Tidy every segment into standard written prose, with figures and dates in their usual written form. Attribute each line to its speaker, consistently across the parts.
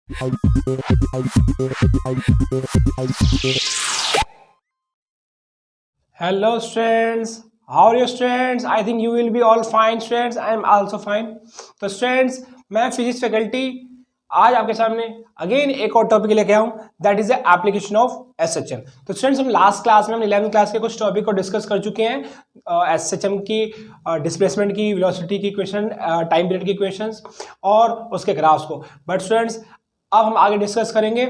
Speaker 1: Hello students, how are you students? I think you will be all fine students. I am also fine. तो students, मैं physics faculty आज आपके सामने again एक और topic लेके आऊँ, that is the application of SHM. तो स्टूडेंट्स, हम लास्ट क्लास में हम 11th क्लास के कुछ टॉपिक को डिस्कस कर चुके हैं, एसएचएम की डिस्प्लेसमेंट की, वेलोसिटी की इक्वेशन, टाइम पीरियड की इक्वेशंस और उसके ग्राफ्स को। बट स्टूडेंट्स, अब हम आगे डिस्कस करेंगे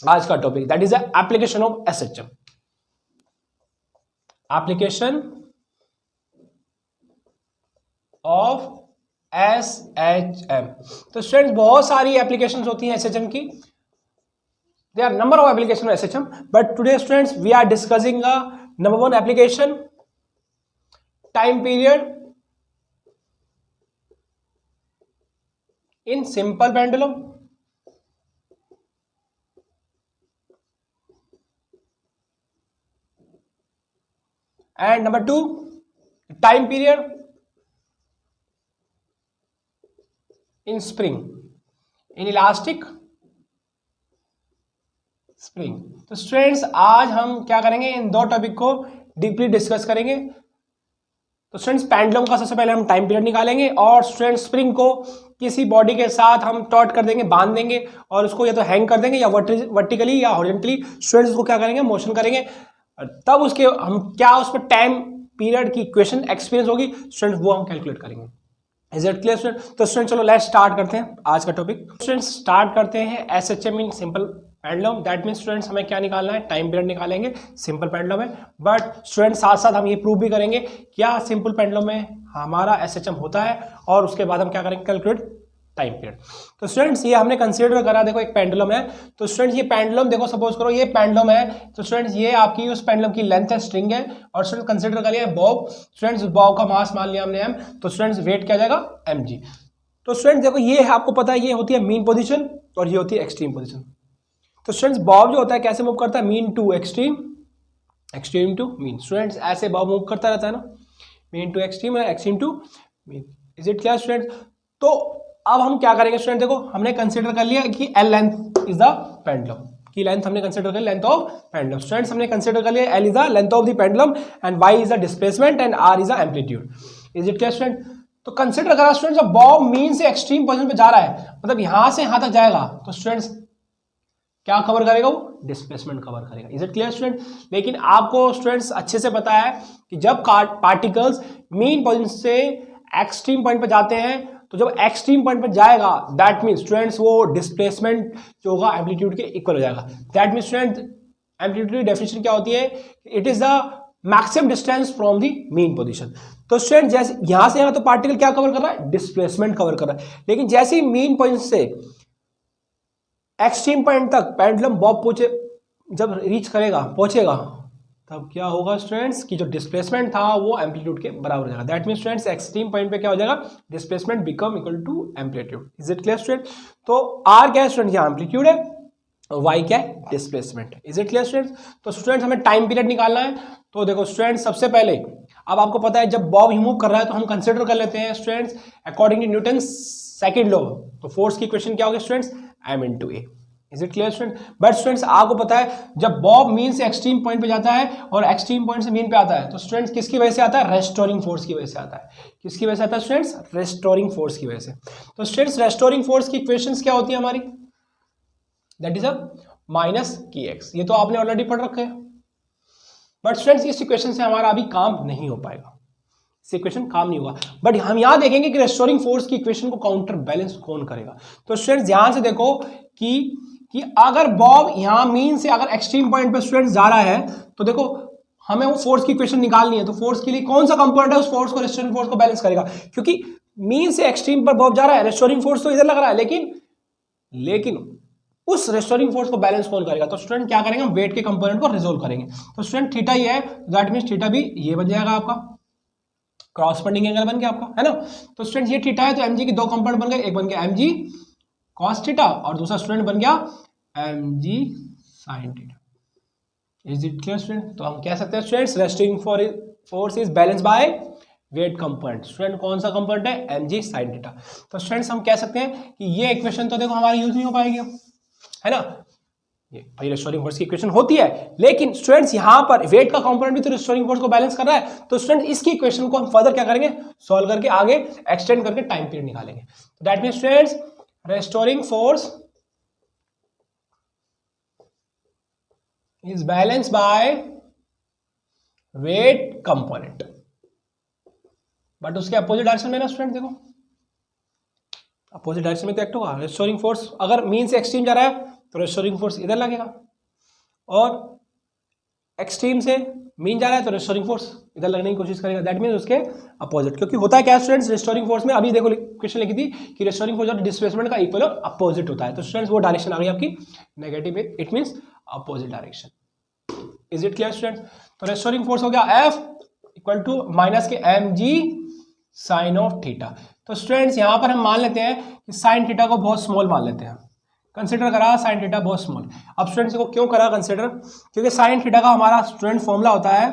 Speaker 1: आज का topic, that is the application of SHM. Application of SHM. तो स्टूडेंट्स, बहुत सारी एप्लीकेशंस होती हैं एसएचएम की। There are number of application of SHM, but today students we are discussing number 1 application, time period in simple pendulum, and number 2 time period in spring, in elastic spring। तो students, आज हम क्या करेंगे, इन दो topic को deeply discuss करेंगे। तो students, pendulum का सबसे पहले हम टाइम पीरियड निकालेंगे और स्टूडेंट्स स्प्रिंग को किसी बॉडी के साथ हम टॉट कर देंगे, बांध देंगे और उसको या तो हैंग कर देंगे या वर्टिकली या हॉरिजॉन्टली स्टूडेंट्स उसको क्या करेंगे, मोशन करेंगे। तब उसके हम क्या उस पर टाइम पीरियड की इक्वेशन एक्सपीरियंस होगी स्टूडेंट, वो हम कैलकुलेट करेंगे। Is it clear student? तो स्टूडेंट चलो लेट्स स्टार्ट करते हैं आज का टॉपिक। स्टूडेंट्स, स्टार्ट करते हैं SHM in simple pendulum. That means students, हमें क्या निकालना है, टाइम पीरियड निकालेंगे, सिंपल पेंडुलम है। बट स्टूडेंट, साथ साथ हम ये प्रूव भी करेंगे क्या सिंपल पेंडुलम में हमारा एसएचएम होता है, और उसके बाद हम क्या करेंगे, कैलकुलेट टाइम पीरियड। तो स्टूडेंट्स, ये हमने कंसीडर करा, देखो एक पेंडुलम है। तो स्टूडेंट्स, ये पेंडुलम देखो, सपोज करो ये पेंडुलम है। तो स्टूडेंट्स, ये आपकी उस पेंडुलम की लेंथ है, स्ट्रिंग है, और स्टूडेंट कंसीडर कर लिया बॉब। स्टूडेंट्स, बॉब का मास मान लिया हमने m, तो स्टूडेंट्स वेट क्या जाएगा, mg। तो स्टूडेंट्स देखो, ये आपको पता है ये होती है मीन पोजीशन और ये होती है एक्सट्रीम पोजीशन। तो स्टूडेंट्स, बॉब जो होता है कैसे मूव करता है, mean to extreme, extreme to mean. Students, ऐसे बॉब मूव करता रहता है ना, mean to extreme, extreme to mean. Is it clear students? तो अब हम क्या करेंगे स्टूडेंट, देखो हमने कंसीडर कर लिया कि l length is the pendulum की लेंथ, हमने कंसीडर कर लिया लेंथ ऑफ पेंडुलम। स्टूडेंट्स, हमने कंसीडर कर लिया l is the length of the pendulum and y is the displacement and r is the amplitude. Is it clear student? तो consider करा student, जब बॉब मीन से extreme position पे जा रहा है, मतलब यहां से यहां तक जाएगा, तो स्टूडेंट्स क्या कवर करेगा, वो डिस्प्लेसमेंट कवर करेगा। Is it clear student? लेकिन आपको स्टूडेंट्स अच्छे से पता है कि जब पार्टिकल्स मीन पोजीशन से एक्सट्रीम पॉइंट पे जाते हैं, तो जब एक्सट्रीम पॉइंट पर जाएगा, दैट मीन स्टूडेंट्स वो डिस्प्लेसमेंट जो होगा एम्पलीट्यूड के इक्वल हो जाएगा। दैट मीन स्टूडेंट, एम्पलीट्यूड की डेफिनेशन क्या होती है, it is the maximum distance from the mean position. तो स्टूडेंट, जैसे यहां से यहां तो पार्टिकल क्या कवर कर रहा है, डिस्प्लेसमेंट कवर कर रहा है। लेकिन जैसे ही मीन पोजीशन से एक्सट्रीम पॉइंट तक पेंडुलम बॉब जब रीच करेगा, पहुंचेगा, तब क्या होगा स्टूडेंट्स की जो डिस्प्लेसमेंट था वो एम्पलीट्यूड के बराबर हो जाएगा। That mean students, extreme point पे क्या हो जाएगा, displacement become equal to amplitude. Is it clear student? तो आर क्या है स्टूडेंट, यहाँ एम्पलीट्यूड है, वाई क्या है, displacement. Is it clear students? तो स्टूडेंट्स, हमें टाइम पीरियड निकालना है। तो देखो स्टूडेंट्स, सबसे पहले अब आपको पता है जब बॉब मूव कर रहा है तो हम कंसिडर कर लेते हैं students according to Newton second law. तो फोर्स की इक्वेशन क्या होगी students, m into a। Is it clear student? But students, आपको पता है जब बॉब मीन से एक्सट्रीम पॉइंट पे जाता है और एक्सट्रीम पॉइंट से मीन पे आता है, तो स्टूडेंट्स किसकी वजह से आता है, रेस्टोरिंग फोर्स की वजह से आता है। किसकी वजह से आता है स्टूडेंट्स, रेस्टोरिंग फोर्स की वजह से। तो स्टूडेंट्स, रेस्टोरिंग फोर्स की इक्वेशंस क्या होती है हमारी, दैट इज अ माइनस की एक्स। ये तो आपने ऑलरेडी पढ़ रखे हैं। बट स्टूडेंट्स, इस इक्वेशन से हमारा अभी काम नहीं हो पाएगा, इस इक्वेशन काम नहीं हुआ। बट हम यहां देखेंगे कि रेस्टोरिंग फोर्स की इक्वेशन को काउंटर बैलेंस कौन करेगा। तो स्टूडेंट्स, ध्यान से देखो कि अगर बॉब यहां मीन से अगर एक्सट्रीम पॉइंट पे स्टूडेंट्स जा रहा है, तो देखो हमें वो फोर्स की इक्वेशन निकालनी है। तो फोर्स के लिए कौन सा कंपोनेंट है उस फोर्स को, रेस्टोरिंग फोर्स को बैलेंस करेगा, क्योंकि मीन से एक्सट्रीम पर बॉब जा रहा है, रेस्टोरिंग फोर्स तो इधर लग रहा है, लेकिन उस रेस्टोरिंग फोर्स को बैलेंस कौन करेगा। तो स्टूडेंट क्या करेंगे, हम वेट के कंपोनेंट को रिजोल्व करेंगे। तो स्टूडेंट, थीटा ये है, दैट मींस थीटा भी ये बन जाएगा आपका, क्रॉसपेंडिंग एंगल बन गया आपका, है ना। तो स्टूडेंट, ये थीटा है, तो mg के दो कंपोनेंट बन गए, एक बन गया mg cos थीटा और दूसरा स्टूडेंट बन गया mg sin theta. Is it clear student? तो हम कह सकते हैं students, restoring force is balance by weight component. Student कौन सा कंपोनेंट है? mg sin theta. तो स्टूडेंट्स हम कह सकते हैं कि ये इक्वेशन तो देखो हमारी यूज नहीं हो पाएगी, है ना, ये भाई रेस्टोरिंग फोर्स की इक्वेशन होती है, लेकिन स्टूडेंट्स यहाँ पर वेट का कंपोनेंट भी तो रेस्टोरिंग फोर्स को बैलेंस कर रहा है। तो स्टूडेंट इसकी इक्वेशन को हम फर्दर क्या करेंगे, सॉल्व करके आगे एक्सटेंड करके टाइम पीरियड निकालेंगे। That means students restoring force is balanced by weight component, but उसके अपोजिट डायरेक्शन में ना स्टूडेंट, देखो अपोजिट डायरेक्शन में तो एक्ट होगा। रेस्टोरिंग फोर्स अगर मीन से एक्सट्रीम जा रहा है तो रेस्टोरिंग फोर्स इधर लगेगा, और एक्सट्रीम से मीन जा रहा है तो रेस्टोरिंग फोर्स इधर लगने की कोशिश करेगा। दैट मींस उसके अपोजिट, क्योंकि होता है क्या स्टूडेंट्स, रेस्टोरिंग फोर्स में अभी देखो क्वेश्चन लिखी थी कि रेस्टोरिंग फोर्स और डिस्प्लेसमेंट का इक्वल और अपोजिट होता है। तो स्टूडेंट्स वो डायरेक्शन आ गई आपकी negative, it means opposite direction. Is it clear students? तो रेस्टोरिंग फोर्स हो गया F इक्वल टू माइनस के mg साइन ऑफ थीटा। तो स्टूडेंट्स यहां पर हम मान लेते हैं कि साइन थीटा को बहुत स्मॉल मान लेते हैं, कंसिडर करा साइन थीटा बहुत स्मॉल। अब स्टूडेंट्स को क्यों करा कंसिडर, क्योंकि साइन थीटा का हमारा स्टूडेंट फॉर्मूला होता है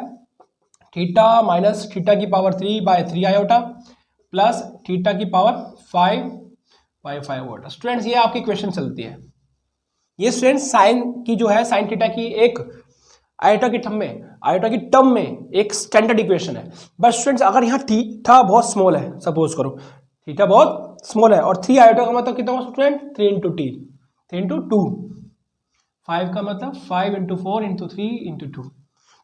Speaker 1: थीटा माइनस थीटा की पावर 3/3 आयोटा प्लस थीटा की पावर 5/5 आयोटा। स्टूडेंट्स ये आपकी क्वेश्चन चलती है, ये स्टूडेंट्स साइन की जो है साइन थीटा की एक आयोटा की टर्म में एक स्टैंडर्ड इक्वेशन है। बट स्टूडेंट्स अगर यहाँ थीटा बहुत स्मॉल है, सपोज करो थीटा बहुत स्मॉल है और 3 आयोटा का मतलब कितना होगा स्टूडेंट, 3 इंटू 2, 5 का मतलब 5 इंटू 4 इंटू 3 इंटू 2।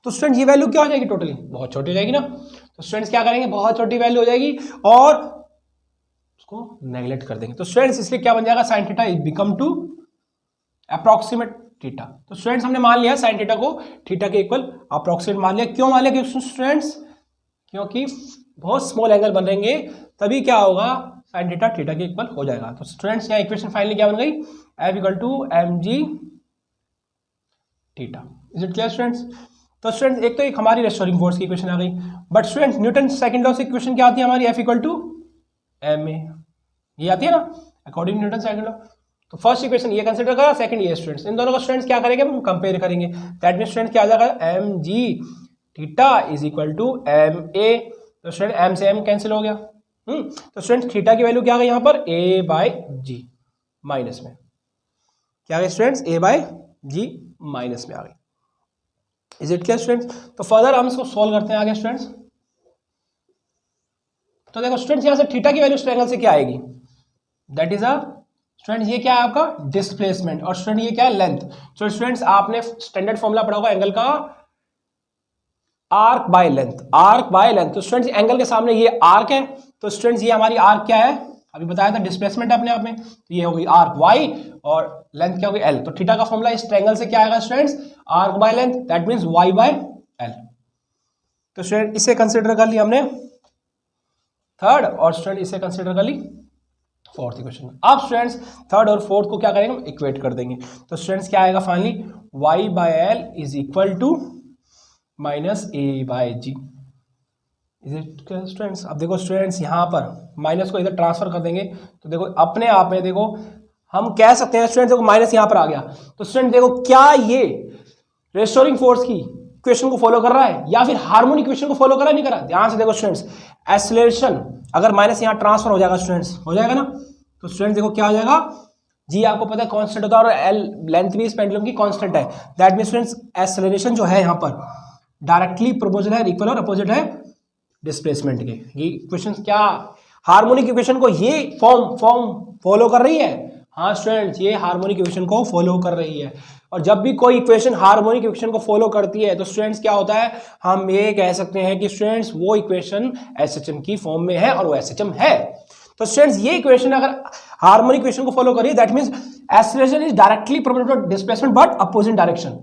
Speaker 1: तो स्टूडेंट ये वैल्यू क्या हो जाएगी, टोटली बहुत छोटी हो जाएगी ना। तो स्टूडेंट्स क्या करेंगे, बहुत छोटी वैल्यू हो जाएगी और उसको नेग्लेक्ट कर देंगे। तो स्टूडेंट्स इसलिए क्या बन जाएगा, sine theta is become to approximate theta. तो स्टूडेंट्स हमने मान लिया साइन थीटा को थीटा के इक्वल अप्रॉक्सीमेट मान लिया। क्यों मान लिया स्टूडेंट्स, क्योंकि बहुत स्मॉल एंगल बनेंगे तभी क्या होगा, साइन थीटा थीटा के इक्वल हो जाएगा। तो स्टूडेंट्स यहाँ इक्वेशन फाइनली क्या बन गई, F equal to mg theta. Is it clear students? तो स्टूडेंट्स एक तो एक हमारी रेस्टोरिंग फोर्स की इक्वेशन आ गई, but students Newton second law से इक्वेशन क्या आती है हमारी, F इक्वल टू ma, ये आती है ना अकॉर्डिंग न्यूटन सेकंड लॉ। तो फर्स्ट इक्वेशन ये कंसीडर करा, सेकंड ये स्टूडेंट्स, इन दोनों का स्टूडेंट्स क्या करेंगे, हम कंपेयर करेंगे। दैट मींस स्टूडेंट्स क्या आ जाएगा, mg theta is equal to ma। तो स्टूडेंट m से m कैंसिल हो गया। तो स्टूडेंट्स थीटा की वैल्यू क्या आ गई यहाँ पर, a/g माइनस में क्या आ गई स्टूडेंट्स, a/g माइनस में आ गई। Is it clear students? तो फर्दर हम इसको सॉल्व करते हैं आगे स्टूडेंट्स। तो देखो स्टूडेंट्स यहाँ से थीटा की वैल्यू इस ट्रायंगल से क्या आएगी, दैट इज स्टूडेंट ये क्या है आपका डिस्प्लेसमेंट, और स्टूडेंट ये क्या है लेंथ। तो स्टूडेंट्स आपने स्टैंडर्ड फॉर्मूला पढ़ा होगा एंगल का, आर्क बाय लेंथ। तो स्टूडेंट्स एंगल के सामने ये आर्क है, तो स्टूडेंट्स ये हमारी आर्क क्या है, अभी बताया था डिस्प्लेसमेंट अपने आप में, तो ये होगी आर्क y और लेंथ क्या होगी l। तो थीटा का फॉर्मूला इस ट्रायंगल से क्या आएगा students, arc by length, that means y/l। तो स्टूडेंट इसे कंसीडर कर लिया हमने थर्ड, और स्टूडेंट इसे कंसीडर कर ली फोर्थ इक्वेशन। अब स्टूडेंट्स थर्ड और फोर्थ को क्या करेंगे, हम इक्वेट कर देंगे। तो स्टूडेंट्स क्या आएगा finally, y/l is equal to minus a/g। Is it students? अब देखो स्टूडेंट्स यहाँ पर माइनस को इधर ट्रांसफर कर देंगे, तो देखो अपने आप में देखो हम कह सकते हैं स्टूडेंट्स, देखो माइनस यहाँ पर आ गया, तो स्टूडेंट देखो क्या ये रेस्टोरिंग फोर्स की इक्वेशन को फॉलो कर रहा है या फिर हार्मोनिक इक्वेशन को फॉलो कर रहा है, नहीं कर रहा। ध्यान से देखो स्टूडेंट्स, एक्सेलरेशन अगर माइनस यहाँ ट्रांसफर हो जाएगा स्टूडेंट्स, हो जाएगा ना, तो स्टूडेंट्स देखो क्या हो जाएगा, जी आपको पता है कांस्टेंट होता है और एल लेंथ भी इस पेंडुलम की कांस्टेंट है। दैट मींस स्टूडेंट्स एक्सेलरेशन जो है यहाँ पर डायरेक्टली प्रोपोर्शनल है, इक्वल और अपोजिट है डिस्प्लेसमेंट के। ये इक्वेशन क्या हार्मोनिक इक्वेशन को ये फॉर्म फॉलो कर रही है, हाँ स्टूडेंट्स ये हार्मोनिक इक्वेशन को फॉलो कर रही है। और जब भी कोई इक्वेशन हार्मोनिक इक्वेशन को फॉलो करती है तो स्टूडेंट्स क्या होता है, हम ये कह सकते हैं कि स्टूडेंट्स वो इक्वेशन एसएचएम की फॉर्म में है और वो एसएचएम है। तो स्टूडेंट्स ये इक्वेशन अगर हार्मोनिक इक्वेशन को फॉलो करिए, that means acceleration is directly proportional to displacement but opposite direction,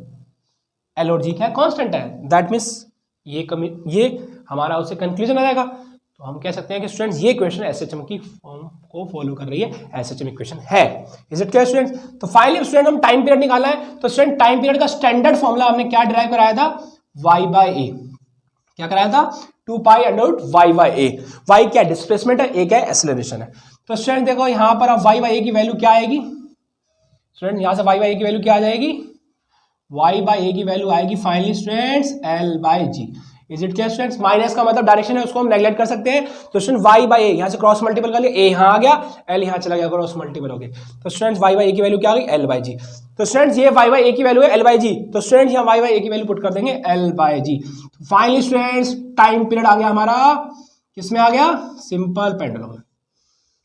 Speaker 1: L और जी क्या कांस्टेंट है। दैट मींस ये हमारा उससे कंक्लूजन आ जाएगा। तो हम कह सकते हैं कि स्टूडेंट्स ये इक्वेशन एसएचएम की फॉर्म को फॉलो कर रही है, एसएचएम इक्वेशन है। Is it clear students? तो फाइनली स्टूडेंट हम टाइम पीरियड निकाला है, तो स्टूडेंट टाइम पीरियड का स्टैंडर्ड फॉर्मूला हमने क्या डिराइव कराया था, y/a। क्या कराया था, 2π√y/a। y क्या डिस्प्लेसमेंट है, a क्या एक्सेलरेशन है। तो स्टूडेंट देखो यहां पर अब y/a की वैल्यू क्या आएगी स्टूडेंट, यहां से y/a की वैल्यू क्या आ जाएगी, y/a की वैल्यू आएगी finally students l/g। Is it clear students? Minus का मतलब डायरेक्शन है, उसको हम नेगलेक्ट कर सकते हैं। तो स्टूडेंट y बाई ए, यहाँ से क्रॉस मल्टीपल कर लिया, a यहाँ आ गया, l यहाँ चला गया, क्रॉस मल्टीपल हो गया। तो स्टूडेंट्स y बाई ए की वैल्यू क्या आ गई? l by G. तो स्टूडेंट्स ये y बाई ए की वैल्यू है l बाई जी, तो स्टूडेंट्स यहाँ y बाई ए की वैल्यू पुट कर देंगे l by G. Finally students time period आ गया हमारा, किसमें आ गया? सिंपल पेंडुलम में,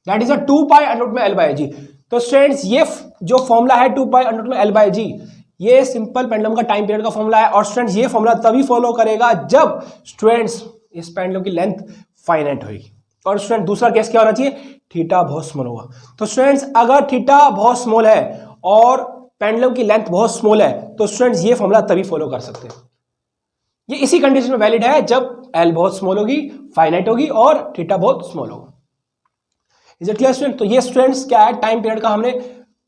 Speaker 1: that is a 2 pi under root में l बाई जी। तो स्टूडेंट्स ये जो फॉर्मूला है 2 पाई अंडर रूट में l बाई जी, ये सिंपल पेंडुलम का टाइम पीरियड का फॉर्मूला है। और स्टूडेंट्स ये फॉर्मूला तभी फॉलो करेगा जब स्टूडेंट्स इस पेंडुलम की लेंथ फाइनाइट होगी। और स्टूडेंट दूसरा केस क्या होना चाहिए? थीटा बहुत स्मॉल होगा। तो स्टूडेंट्स अगर थीटा बहुत स्मॉल है और पेंडुलम की लेंथ बहुत स्मॉल है, तो स्टूडेंट्स ये फॉर्मूला तभी फॉलो कर सकते हैं। ये इसी कंडीशन में वैलिड है जब एल बहुत स्मॉल होगी, फाइनाइट होगी और थीटा बहुत स्मॉल होगा। Is it clear student? तो ये स्टूडेंट्स क्या है, टाइम पीरियड का हमने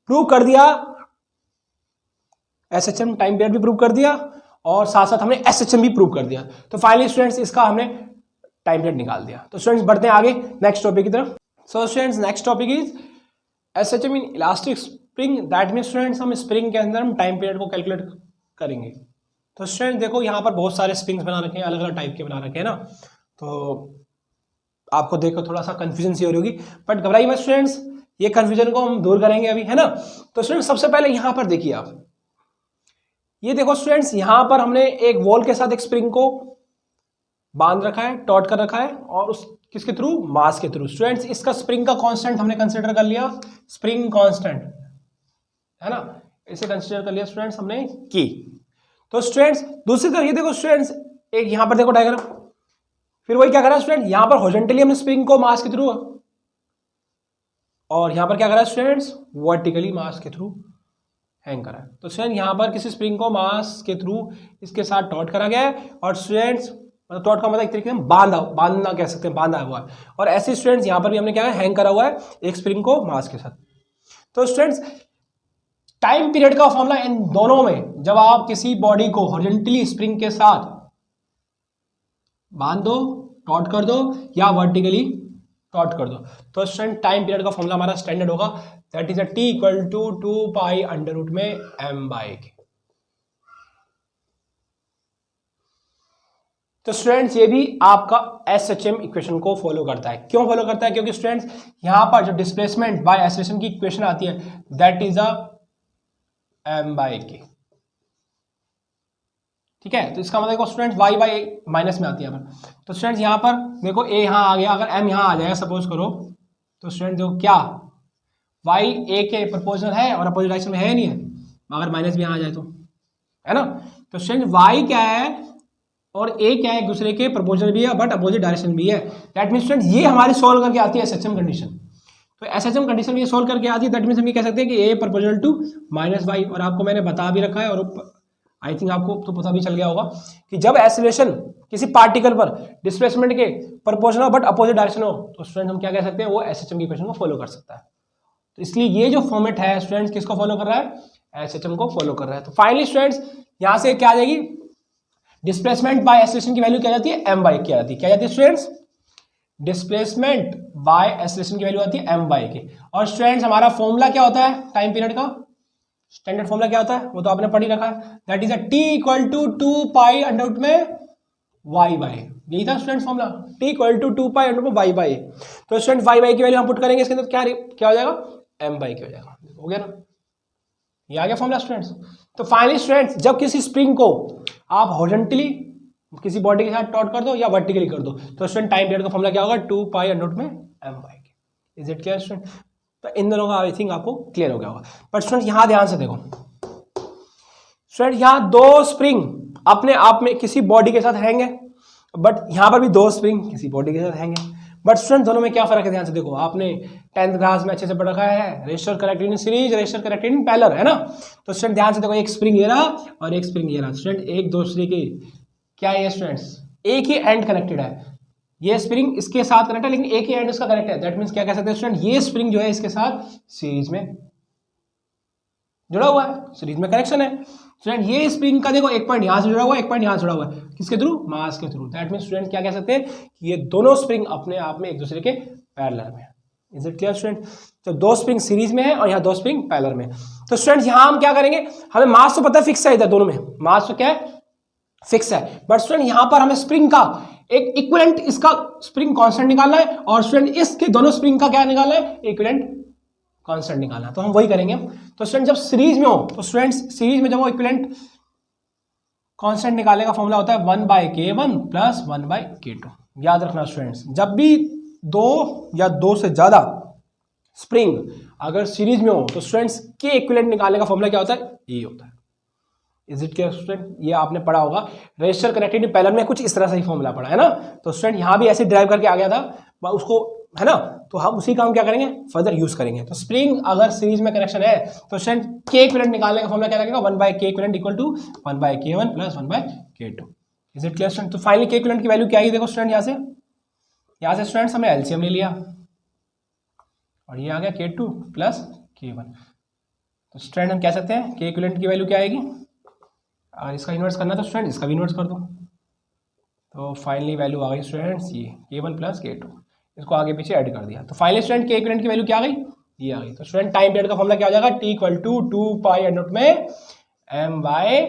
Speaker 1: प्रूव कर दिया, एसएचएम टाइम पीरियड भी प्रूव कर दिया और साथ साथ हमने एसएचएम भी प्रूव कर दिया। तो फाइनली स्टूडेंट्स इसका हमने टाइम पीरियड निकाल दिया। तो स्टूडेंट्स बढ़ते हैं आगे नेक्स्ट टॉपिक की तरफ। So students next topic is SHM in elastic spring. That means students हम स्प्रिंग के अंदर हम टाइम पीरियड को कैलकुलेट करेंगे। तो स्टूडेंट्स देखो यहाँ पर बहुत सारे स्प्रिंग्स बना रखे हैं, अलग अलग टाइप के बना रखे हैं ना, तो आपको देखो थोड़ा सा कंफ्यूजन सी हो रही होगी, बट घबराइए मत स्टूडेंट्स, ये कंफ्यूजन को हम दूर करेंगे अभी, है ना। तो स्टूडेंट्स सबसे पहले यहाँ पर देखिए आप, ये देखो स्टूडेंट्स यहाँ पर हमने एक वॉल के साथ एक स्प्रिंग को बांध रखा है, टॉट कर रखा है, और उस किसके थ्रू? मास के थ्रू। स्टूडेंट्स इसका स्प्रिंग का कांस्टेंट हमने कंसीडर कर लिया, स्प्रिंग कांस्टेंट, है ना, इसे कंसीडर कर लिया स्टूडेंट्स हमने की। तो स्टूडेंट्स दूसरी तरफ ये देखो स्टूडेंट्स, एक यहाँ पर देखो डायग्राम, फिर वही क्या करा स्टूडेंट, यहाँ पर हॉरिजॉन्टली हमने स्प्रिंग को मास के थ्रू, और यहाँ पर क्या करा स्टूडेंट्स? वर्टिकली मास के थ्रू हैंग करा है। तो स्टूडेंट यहाँ पर किसी स्प्रिंग को मास के थ्रू इसके साथ टॉट करा गया है, और स्टूडेंट्स मतलब टॉट का मतलब एक तरीके से बांधना कह सकते हैं, बांधा हुआ है। और ऐसे स्टूडेंट्स यहाँ पर भी हमने क्या है, हैंग करा हुआ है एक स्प्रिंग को मास के साथ। तो स्टूडेंट्स टाइम पीरियड का फॉर्मूला इन दोनों में, जब आप किसी बॉडी को हॉरिजॉन्टली स्प्रिंग के साथ बांध दो, टॉट कर दो, या वर्टिकली टॉट कर दो, तो स्टूडेंट टाइम पीरियड का फॉर्मूला हमारा स्टैंडर्ड होगा, that is a t equal to 2 pi under root में m बाई के। तो स्टूडेंट्स ये भी आपका एसएचएम इक्वेशन को फॉलो करता है। क्यों फॉलो करता है? क्योंकि स्टूडेंट्स यहां पर जो डिस्प्लेसमेंट बाय एक्सेलरेशन की इक्वेशन आती है, that is a m by के, ठीक है। तो इसका मतलब देखो स्टूडेंट्स y बाई माइनस में आती है यहाँ पर। तो स्टूडेंट्स यहाँ पर देखो a यहाँ आ गया, अगर m यहाँ आ जाएगा सपोज करो, तो स्टूडेंट देखो क्या y a के प्रोपोर्शनल है और अपोजिट डायरेक्शन में है नहीं है, अगर माइनस भी यहाँ आ जाए तो, है ना। तो स्टूडेंट y क्या है और a क्या है, एक दूसरे के प्रोपोर्शनल भी है बट अपोजिट डायरेक्शन भी है। दैट मीन्स स्टूडेंट ये हमारी सॉल्व करके आती है एसएचएम कंडीशन। तो एसएचएम कंडीशन ये सॉल्व करके आती है, दैट मीन्स हम ये कह सकते हैं कि a proportional to minus y. और आपको मैंने बता भी रखा है, और आई थिंक आपको तो पता भी चल गया होगा कि जब एक्सेलरेशन किसी पार्टिकल पर डिस्प्लेसमेंट के प्रोपोर्शनल बट अपोजिट डायरेक्शन हो, तो स्टूडेंट हम क्या कह सकते हैं, वो एसएचएम की इक्वेशन को फॉलो कर सकता है। तो इसलिए ये जो फॉर्मेट है स्टूडेंट्स किसको फॉलो कर रहा है? एसएचएम को फॉलो कर रहा है। तो फाइनली स्टूडेंट्स यहां से क्या आ जाएगी, डिस्प्लेसमेंट बाय एक्सेलरेशन की वैल्यू क्या जाती है? m बाई क्या जाती है? क्या जाती है स्टूडेंट्स? डिस्प्लेसमेंट बाय एक्सेलरेशन की वैल्यू आती है m बाई के। और स्टूडेंट्स हमारा फॉर्मूला क्या होता है टाइम पीरियड का? स्टैंडर्ड फॉर्मूला क्या होता है वो तो आपने पढ़ ही रखा है, that is a t equal to 2 pi under root में y बाई। यही था students formula, t equal to 2 pi under root में y बाई। तो स्टूडेंट y बाई की वैल्यू हम पुट करेंगे इसके अंदर, क्या हो जाएगा? m बाई के हो जाएगा। हो गया ना, ये आ गया फॉर्मूला स्टूडेंट्स। तो फाइनली स्टूडेंट्स जब किसी स्प्रिंग को आप हॉरिजॉन्टली किसी बॉडी के साथ टॉट कर दो या वर्टिकली कर दो, तो स्टूडेंट टाइम पीरियड का फॉर्मूला क्या होगा? 2 पाई अंडर रूट में m बाई के। Is it clear student? तो इन दोनों का आई थिंक आपको क्लियर हो गया होगा। बट स्टूडेंट यहां ध्यान से देखो स्टूडेंट, यहां दो स्प्रिंग अपने आप में किसी बॉडी के साथ हैंग है, बट यहां पर भी दो स्प्रिंग किसी बॉडी के साथ हैंग है। बट स्टूडेंट दोनों में क्या फर्क है? ध्यान से देखो, आपने 10th क्लास में अच्छे से पढ़ रखा है resistor corrected in series, resistor corrected in parallel, है ना। तो स्टूडेंट ध्यान से देखो, एक स्प्रिंग ये रहा और एक स्प्रिंग ये रहा। स्टूडेंट एक दूसरे के क्या है स्टूडेंट्स? एक ही एंड कनेक्टेड है, ये स्प्रिंग इसके साथ कनेक्ट है लेकिन एक ही एंड इसका कनेक्ट है। दैट मींस क्या कह सकते हैं स्टूडेंट, ये स्प्रिंग जो है इसके साथ सीरीज में जुड़ा हुआ है, सीरीज में कनेक्शन है। स्टूडेंट ये स्प्रिंग का देखो एक पॉइंट यहां से जुड़ा हुआ है, एक पॉइंट यहां से जुड़ा हुआ है, किसके थ्रू? मास के थ्रू। दैट मींस स्टूडेंट क्या कह सकते हैं कि ये दोनों स्प्रिंग अपने आप में एक दूसरे के पैरेलल में। Is it clear student? तो दो स्प्रिंग सीरीज में है और यहाँ दो स्प्रिंग पैरेलल में। तो स्टूडेंट यहां हम क्या करेंगे, हमें मास तो पता है फिक्स है इधर दोनों में, मास तो क्या है फिक्स है। बट स्टूडेंट यहां पर हमें स्प्रिंग का एक इक्विवेलेंट, इसका स्प्रिंग कांस्टेंट निकालना है और स्टूडेंट इसके दोनों स्प्रिंग का क्या निकालना है, इक्विवेलेंट कांस्टेंट निकालना है। तो हम वही करेंगे। तो स्टूडेंट जब सीरीज में हो तो स्टूडेंट सीरीज में जब वो इक्विवेलेंट कांस्टेंट निकालने का फॉर्मूला होता है 1/k1 प्लस 1/k2। याद रखना स्टूडेंट्स, जब भी दो या दो से ज्यादा स्प्रिंग अगर सीरीज में हो तो स्टूडेंट्स के इक्विवेलेंट निकालने का फॉर्मूला क्या होता है, ये होता है। Is it clear student? ये आपने पढ़ा होगा रेजिस्टर कनेक्टेड पैरेलल में, कुछ इस तरह से ही फॉर्मूला पढ़ा है ना। तो स्टूडेंट यहां भी ऐसे ड्राइव करके आ गया था उसको, है ना। तो हम उसी का हम क्या करेंगे, फर्दर यूज करेंगे। तो स्प्रिंग अगर सीरीज में कनेक्शन है तो स्टूडेंट के इक्विवेलेंट निकालने का फॉर्मूला क्या लगेगा, 1/k equivalent equal to 1/k1 plus 1/k2। Is it clear student? तो फाइनली के इक्विवेलेंट की वैल्यू क्या आई, देखो स्टूडेंट यहां से स्टूडेंट्स हमने एलसीएम ले लिया और ये आ गया k2 प्लस k1। तो स्टूडेंट हम कह सकते हैं के इक्विवेलेंट की वैल्यू क्या आएगी, और इसका इन्वर्स करना तो स्टूडेंट इसका भी इन्वर्स कर दो। तो फाइनली वैल्यू आ गई स्टूडेंट्स ये k1 प्लस k2, इसको आगे पीछे ऐड कर दिया। तो फाइनली स्टूडेंट के इक्विवेलेंट की वैल्यू क्या आ गई, ये आ गई। तो स्टूडेंट टाइम पीरियड का फॉर्मूला क्या हो जाएगा, t इक्वल टू 2π में m बाय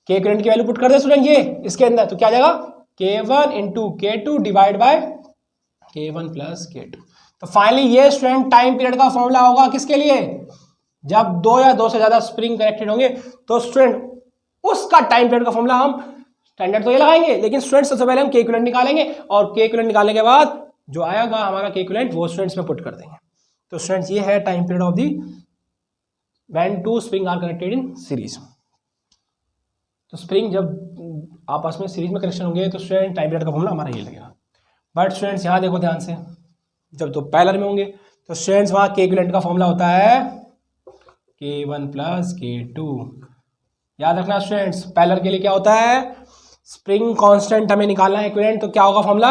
Speaker 1: के इक्विवेलेंट की वैल्यू पुट कर दे स्टूडेंट ये इसके अंदर, तो क्या आ जाएगा k1 into k2 divide by k1 plus k2। तो फाइनली ये स्टूडेंट टाइम पीरियड का फॉर्मूला होगा किसके लिए, जब दो या दो से ज्यादा स्प्रिंग कनेक्टेड होंगे। तो स्टूडेंट उसका टाइम पीरियड का फॉर्मूला हम स्टैंडर्ड तो ये लगाएंगे, लेकिन स्टूडेंट सबसे पहले हम के इक्विवेलेंट निकालेंगे और के इक्विवेलेंट निकालने के बाद जो आएगा हमारा के इक्विवेलेंट वो स्टूडेंट्स में पुट कर देंगे। तो स्टूडेंट्स ये है time period of the when two spring are connected in series. तो स्प्रिंग जब आपस में सीरीज में कनेक्शन होंगे तो स्टूडेंट टाइम पीरियड का फॉर्मूला हमारा ये लगेगा। बट स्टूडेंट्स यहाँ देखो ध्यान से, जब तो पैरेलल में होंगे तो स्टूडेंट्स वहां के इक्विवेलेंट का फॉर्मूला होता है k1 प्लस k2। याद रखना स्टूडेंट्स, पैरेलल के लिए क्या होता है, स्प्रिंग कांस्टेंट हमें निकालना है इक्विवेलेंट, तो क्या होगा फॉर्मूला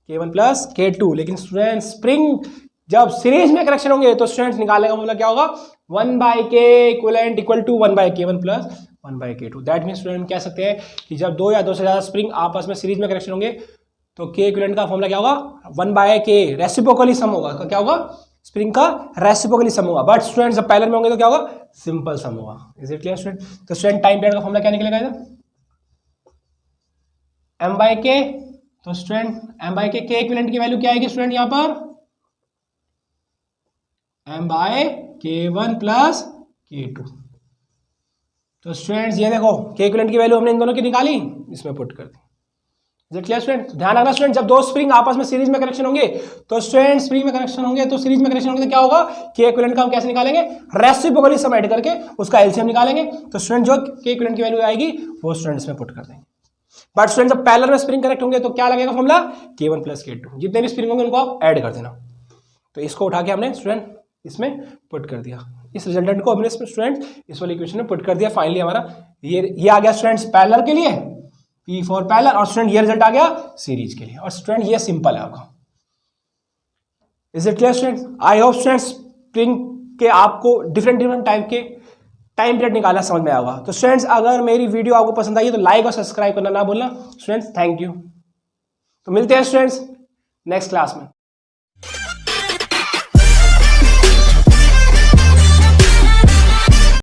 Speaker 1: k1 प्लस k2। लेकिन स्टूडेंट स्प्रिंग जब सीरीज में कनेक्शन होंगे तो स्टूडेंट्स निकालने का फॉर्मूला क्या होगा, 1/k equivalent equal to 1/k1 plus 1/k2। That mean student कह सकते हैं कि जब दो या दो से ज्यादा स्प्रिंग आपस में सीरीज में कनेक्शन होंगे तो के इक्विवेलेंट का फॉर्मूला क्या होगा, 1/k रेसिप्रोकली सम होगा। तो क्या होगा, स्प्रिंग का रेसिप्रोकली सम होगा। बट स्टूडेंट जब पैरेलल में होंगे तो क्या होगा, सिंपल सम होगा। Is it clear student? तो स्टूडेंट टाइम पीरियड का फॉर्मूला क्या निकलेगा इधर, m/k। तो स्टूडेंट m/k के इक्विवेलेंट की वैल्यू क्या आएगी स्टूडेंट यहाँ पर, m/k1 प्लस k2। तो स्टूडेंट्स ये देखो के इक्विवेलेंट की वैल्यू हमने इन दोनों की निकाली, इसमें पुट कर दी। Is it clear student? ध्यान रखना स्टूडेंट, जब दो स्प्रिंग आपस में सीरीज में कनेक्शन होंगे तो स्टूडेंट स्प्रिंग में कनेक्शन होंगे तो सीरीज में कनेक्शन होंगे तो क्या होगा, के इक्विवेलेंट का हम कैसे निकालेंगे, रेसिप्रोकली सम ऐड करके उसका एलसीएम निकालेंगे। तो स्टूडेंट जो के इक्विवेलेंट की वैल्यू आएगी वो स्टूडेंट इसमें पुट कर देंगे। बट स्टूडेंट जब पैरेलल में स्प्रिंग कनेक्ट होंगे तो क्या लगेगा फॉर्मूला, k1 प्लस k2। जितने भी स्प्रिंग होंगे उनको आप ऐड कर देना। तो इसको उठा के हमने स्टूडेंट इसमें पुट कर दिया, इस रिजल्टेंट को हमने स्टूडेंट इस वाली इक्वेशन में पुट कर दिया। फाइनली हमारा ये आ गया स्टूडेंट्स पैरेलल के लिए, P फॉर पैरेलल, और स्टूडेंट ये रिजल्ट आ गया सीरीज के लिए। और स्टूडेंट ये सिंपल है आपका। Is it clear student? I hope student spring के आपको डिफरेंट टाइप के टाइम पीरियड निकालना समझ में आया होगा। तो स्टूडेंट्स अगर मेरी वीडियो आपको पसंद आई है तो लाइक और सब्सक्राइब करना ना भूलना स्टूडेंट्स। Thank you. तो मिलते हैं स्टूडेंट्स नेक्स्ट क्लास में।